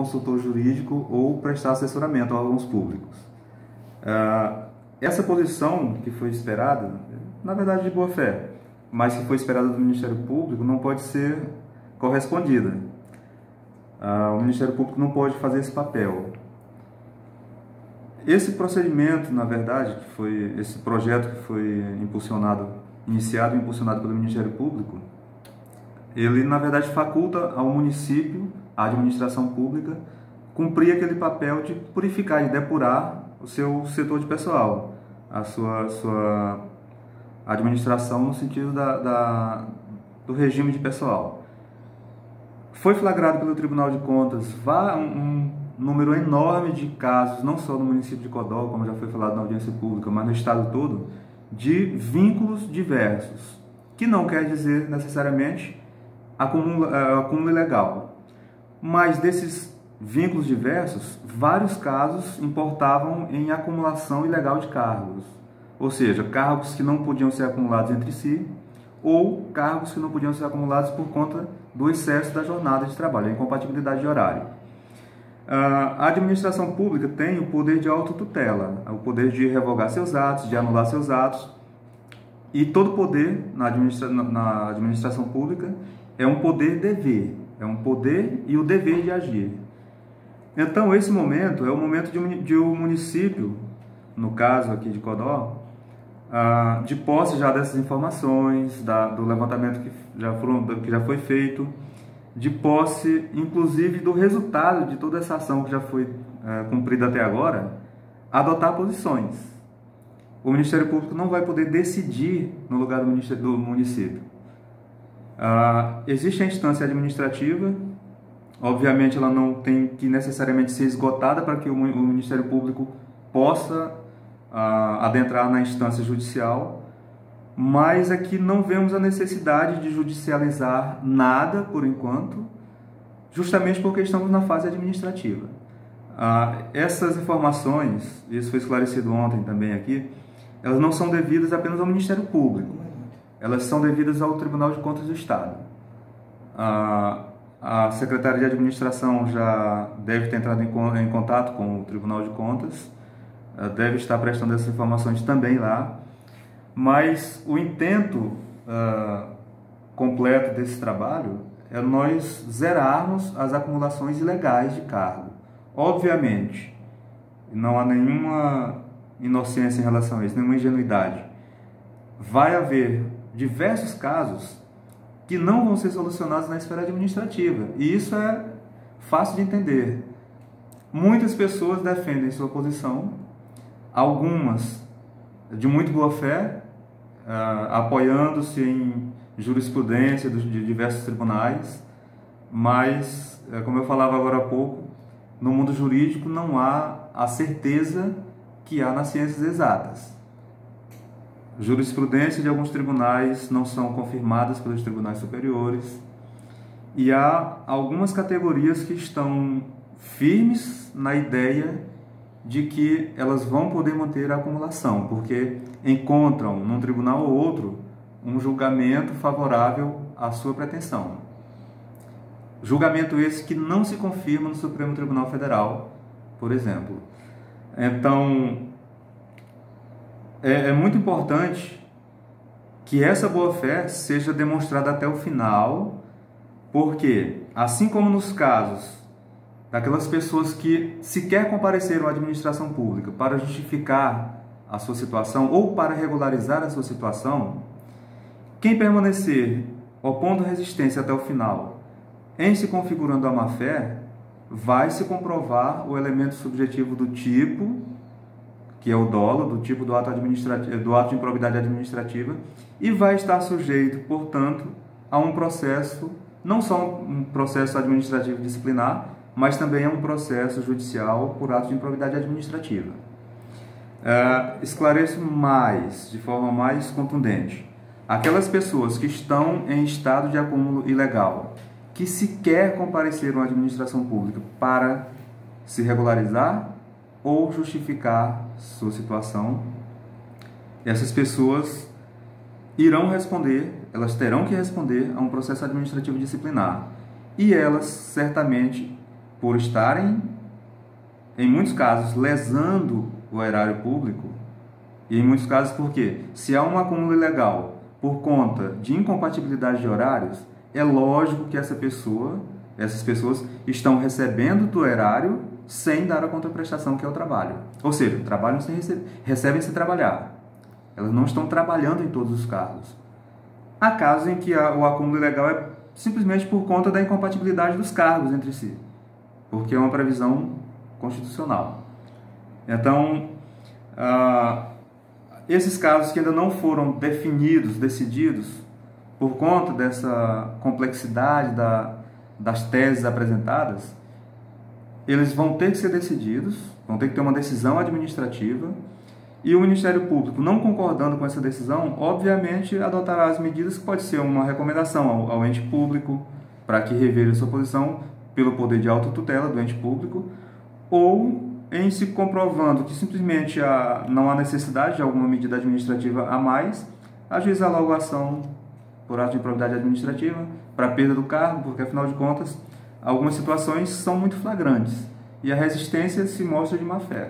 consultor jurídico ou prestar assessoramento a órgãos públicos. Essa posição que foi esperada, na verdade de boa fé, mas que foi esperada do Ministério Público, não pode ser correspondida. O Ministério Público não pode fazer esse papel. Esse procedimento, na verdade, esse projeto que foi iniciado e impulsionado pelo Ministério Público, ele, na verdade, faculta ao município, à administração pública, cumprir aquele papel de purificar, de depurar o seu setor de pessoal, a sua administração no sentido do regime de pessoal. Foi flagrado pelo Tribunal de Contas um número enorme de casos, não só no município de Codó, como já foi falado na audiência pública, mas no estado todo, de vínculos diversos, que não quer dizer necessariamente acúmulo ilegal. Mas desses vínculos diversos, vários casos importavam em acumulação ilegal de cargos, ou seja, cargos que não podiam ser acumulados entre si, ou cargos que não podiam ser acumulados por conta do excesso da jornada de trabalho, a incompatibilidade de horário. A administração pública tem o poder de autotutela, o poder de revogar seus atos, de anular seus atos, e todo poder na administração pública é um poder-dever, é um poder e o dever de agir. Então, esse momento é o momento de o município, no caso aqui de Codó, de posse já dessas informações, do levantamento que já foi feito, de posse, inclusive, do resultado de toda essa ação que já foi cumprida até agora, adotar posições. O Ministério Público não vai poder decidir no lugar do município. Existe a instância administrativa, obviamente ela não tem que necessariamente ser esgotada para que o Ministério Público possa adentrar na instância judicial, mas aqui não vemos a necessidade de judicializar nada por enquanto, justamente porque estamos na fase administrativa. Essas informações, isso foi esclarecido ontem também aqui, elas não são devidas apenas ao Ministério Público, elas são devidas ao Tribunal de Contas do Estado. A Secretaria de Administração já deve ter entrado em contato com o Tribunal de Contas, deve estar prestando essas informações também lá, mas o intento completo desse trabalho é nós zerarmos as acumulações ilegais de cargo. Obviamente, não há nenhuma inocência em relação a isso, nenhuma ingenuidade. Vai haver diversos casos que não vão ser solucionados na esfera administrativa, e isso é fácil de entender. Muitas pessoas defendem sua posição, algumas de muito boa fé, apoiando-se em jurisprudência de diversos tribunais, mas, como eu falava agora há pouco, no mundo jurídico não há a certeza que há nas ciências exatas. Jurisprudência de alguns tribunais não são confirmadas pelos tribunais superiores, e há algumas categorias que estão firmes na ideia de que elas vão poder manter a acumulação, porque encontram num tribunal ou outro um julgamento favorável à sua pretensão. Julgamento esse que não se confirma no Supremo Tribunal Federal, por exemplo. Então, é muito importante que essa boa-fé seja demonstrada até o final, porque, assim como nos casos daquelas pessoas que sequer compareceram à administração pública para justificar a sua situação ou para regularizar a sua situação, quem permanecer opondo resistência até o final, em se configurando a má-fé, vai se comprovar o elemento subjetivo do tipo, que é o dolo, do tipo do ato de improbidade administrativa, e vai estar sujeito, portanto, a um processo, não só um processo administrativo disciplinar, mas também é um processo judicial por ato de improbidade administrativa. Esclareço mais, de forma mais contundente, aquelas pessoas que estão em estado de acúmulo ilegal, que sequer compareceram à administração pública para se regularizar ou justificar sua situação, essas pessoas irão responder, elas terão que responder a um processo administrativo disciplinar, e elas certamente por estarem, em muitos casos, lesando o erário público, e em muitos casos porque, se há um acúmulo ilegal por conta de incompatibilidade de horários, é lógico que essas pessoas estão recebendo do erário sem dar a contraprestação que é o trabalho. Ou seja, trabalham sem recebem sem trabalhar. Elas não estão trabalhando em todos os cargos. Há casos em que o acúmulo ilegal é simplesmente por conta da incompatibilidade dos cargos entre si, porque é uma previsão constitucional. Então, esses casos que ainda não foram definidos, decididos, por conta dessa complexidade das teses apresentadas, eles vão ter que ser decididos, vão ter que ter uma decisão administrativa, e o Ministério Público, não concordando com essa decisão, obviamente adotará as medidas que pode ser uma recomendação ao ente público para que reveja sua posição pelo poder de autotutela do ente público, ou em se comprovando que simplesmente não há necessidade de alguma medida administrativa a mais, ajuizar logo a ação por ato de improbidade administrativa para perda do cargo, porque afinal de contas algumas situações são muito flagrantes e a resistência se mostra de má fé.